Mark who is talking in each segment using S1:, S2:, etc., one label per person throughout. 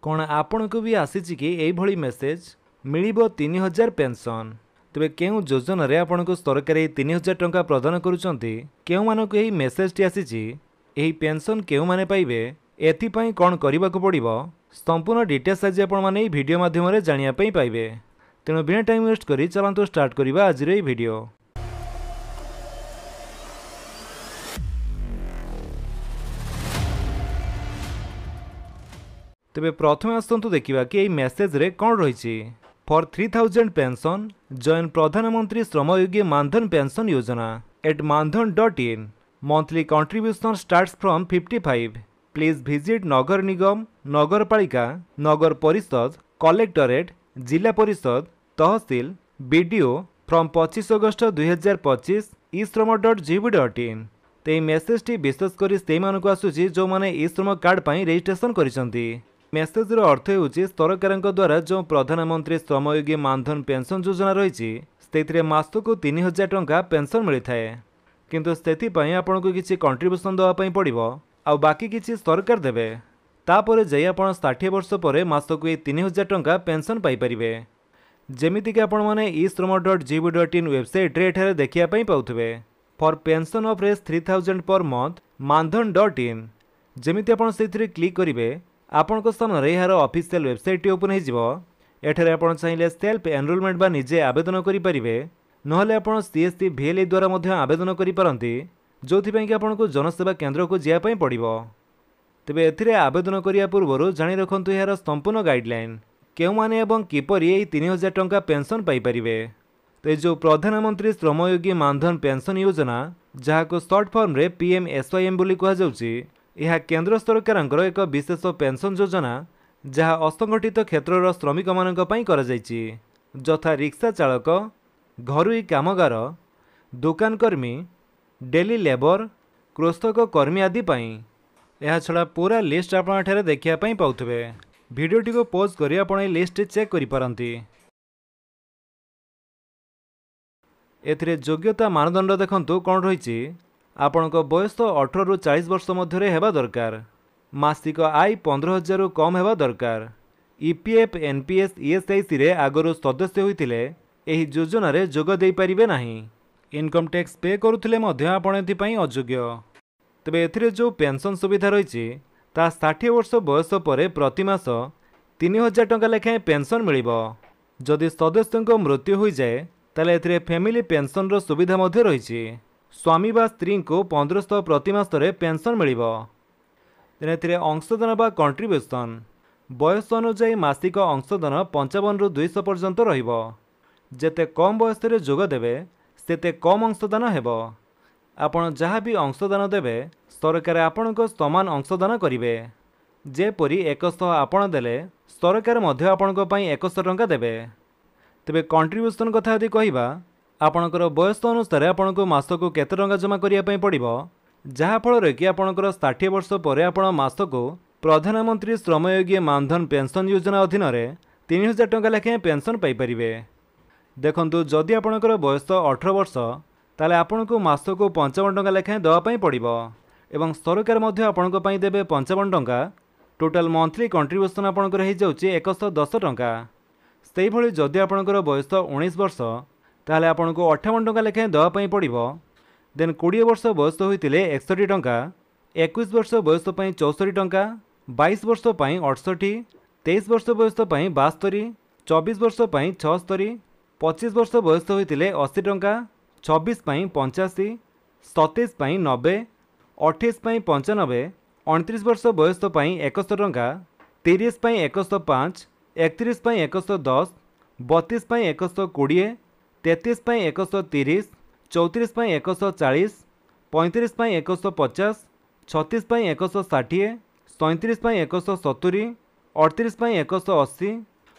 S1: कौन आपण को भी आसी कि यही मेसेज मिलिबो 3000 पेंशन तेबे केउ योजन रे आपण को सरकार 3000 टंका प्रदान करुचंती केउ मानको एही मेसेज टी आसी एही पेंशन केउ माने पाइबे एथिपाई कौन करने को पड़ो संपूर्ण डिटेल्स आज आपण माने वीडियो माध्यम जानिया पई पाइबे। तेणु बिना टाइम वेस्ट करी चलंतु स्टार्ट करिबा आज रे वीडियो। तेबे प्रथम आसतु देखिबा कि मेसेज रे कौन रही। For 3000 pension join Pradhan Mantri Shramyogi Maandhan pension Yojana at मानधन.in monthly contribution starts from 55। Please visit नगर निगम, नगरपालिका, नगर परिषद, कलेक्टरेट, जिला परिषद, तहसील, बीडीओ फ्रॉम 25 अगस्त 2025 eShram.gov.in। ते मेसेज टी विशेषकर से आसूची जो मैंने eShram कार्ड पर रजिस्ट्रेशन करिसंती। मेसेज रो अर्थ होउची सरकार द्वारा जो प्रधानमंत्री श्रमयोगी मानधन पेंशन योजना रही से मासको 3000 टंका पेंशन मिलता है, किंतु से आपको किसी कंट्रीब्यूशन देवाई पड़ो आ बाकी किसी सरकार देवे। तापर जाई आपण 60 वर्ष पर मासको 3000 टंका पेंशन पाइपर। जमीक आपण मैंने eShram.gov.in वेबसाइट रे एठारे देखिया पाउथबे। फॉर पेंशन ऑफ रेस 3000 पर मंथ मानधन.in जमीती आपण से क्लिक करेंगे आपण सामने यार ऑफिशियल वेबसाइट ओपन होठारे आप चाहिए सेल्फ एनरोलमेंट बा निजे आवेदन करेंगे, नहले आप CSC VLA द्वारा आवेदन करें जो कि आपको जनसेवा केन्द्र को जावाई पड़ो। तेबे एथिरे आवेदन करिया पूर्व जानी रखंतु यार संपूर्ण गाइडलाइन केउ माने एवं किपरि 3000 टंका पेंशन पाइपर। तो जो प्रधानमंत्री श्रमयोगी मानधन पेंशन योजना जहाँ को सर्ट फॉर्म रे PMSYM बोली कहुच्छी, यह केंद्र सरकार एक विशेष पेंशन योजना जहाँ असंगठित क्षेत्र श्रमिक मानी कराଯାଇଛି, यथा रिक्शा चालक, घरोई कामगार, दुकान कर्मी, डेली लेबर, कृषक कर्मी आदि पाई। यह छड़ा पूरा लिस्ट आप देखिए पाउथबे। वीडियोटी को पॉज करी आप लिस्ट चेक करि पारंती। एथिरे योग्यता मानदंड देखंतु कौन रही। आपणको बयस 18 रु 40 वर्ष मध्य हेबा दरकार। मासिक आय 15,000 रु कम हेबा दरकार। EPF NPS ESIC रे आगरू सदस्य होइतिले एही योजना रे जोग देई परिबे नाही। इनकम टैक्स पे करुथिले मध्य आपण एथिपाई अयोग्य। तेबे एथिरे जो पेंशन सुविधा रही ता 60 वर्ष बयस पर प्रति मास 3000 टंका लेखाएं पेंशन मिलिबो। जदि सदस्यों मृत्यु हो जाए ताले एथिरे फैमिली पेंशन रो सुविधा मध्य रही। स्वामी बा स्त्री को 1500 प्रति मास पेंशन मिलिबो। एथिरे अंशदान बा कंट्रीब्यूशन बयस अनुसार मासिक अंशदान 55 रु 200 पर्यंत रहिबो। जेते कम बयस रे जोग देबे सेते कम अंशदान हेबो। आपण जहाँ भी अंशदान देबे सरकार आपणको समान अंशदान करिवे। जेपरि 100 आपण देले सरकार मध्य आपणको पई 100 टंका देबे। तेबे कंट्रीब्यूशन कथा यदि कहिबा आपणकर बयस अनुसार आपणको मासको केते टंका जमा करिया पई पड़िबो, जहाँ फल कि आपणकर 60 वर्ष पर आपण मासको प्रधानमंत्री श्रमयोगी मानधन पेंशन योजना अधीन 3000 टंका लेखाएं पेंशन पाइपर। देखंतु जदि आपणकर बयस 18 वर्ष ताले आपनको मासको 55 टंका लेखाएं देवाई पड़ो एवं सरकार मध्य आपणको पई देबे 55 टंका। टोटाल मंथली कंट्रीब्यूशन आपणकर हो जाउची 110 टंका। सेही भली जदि आपणकर बयस 19 वर्ष ताले आपनको 58 टंका लेखाएं देवाई पड़ो। देन 20 वर्ष बयस होइतिले 61 टंका, 21 वर्ष बयस पई 64 टंका, 22 वर्ष पई 68, 23 वर्ष बयस पई 72, 24 वर्ष पई 76, 25 वर्ष बयस होइतिले 80 टंका, 26 पई 85, 27 पई 90, 28 पई 95, 29 वर्ष बयस पई 71 टंका, 30 पई 105, 31 पई 110, 32 पई 120, 33 पई 130, 34 पई 140, 35 पई 150, 36 पई 160, 37 पई 170, 38 पई 180,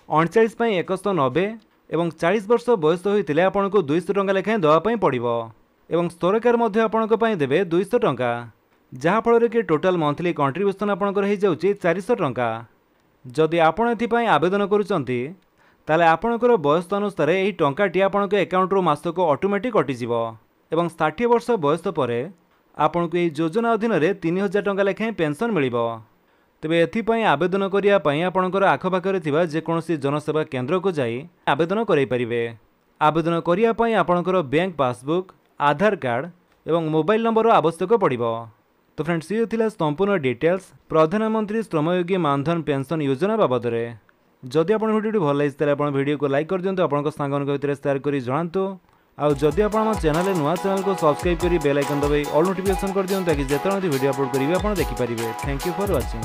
S1: 39 पई 190 एवं 40 वर्ष बयस होइतिले आपनको 200 टंका लेखाएं देवाई पड़ो एवं सरकार मध्य आपनको पई देबे 200 टंका, जहाँ फल कि टोटाल मंथली कंट्रीब्यूशन आपनकर हो जाउची 400 टंका। जदि आपण एथिपाई आवेदन करूचंती ताले आपणकर बयस अनुसार यही टंकाटी आपणक एकाउंट रो मासको ऑटोमेटिक कटिजिवो एवं 60 वर्ष बयस पर आपणको यही योजना अधीन 3000 टंका लेखाएं पेंशन मिलिबो। तेबे एथिपाई आवेदन करिया पई आपणकर आखपाखरे थिबा जेकोसी जनसेवा केन्द्र को जाई आवेदन करई परिबे। आवेदन करिया पई आपणकर बैंक पासबुक, आधार कार्ड एवं मोबाइल नंबर आवश्यक पड़िबो। तो फ्रेंड्स ये थिला संपूर्ण डिटेल्स प्रधानमंत्री श्रमयोगी मानधन पेंशन योजना बाबद में। जदि आप भिडियो भल लगी तेल आप भिडियो को लाइक कर दिंतु, आपण सांग भितर सेयार कर जनातु। आउ जदि आप चैनल नुआ चैनल को सब्सक्राइब कर बेल आइकन दबाई ऑल नोटिफिकेशन कर दिंतु ताकि जिते वीडियो अपलोड करेंगे आप देखिपारे। Thank you for watching.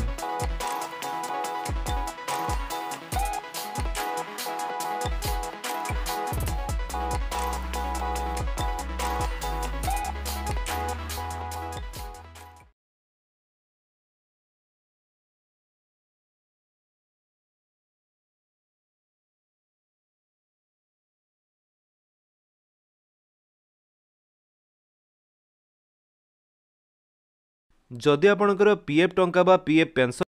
S1: जदि आपणकर पीएफ टंका बा पीएफ पेंशन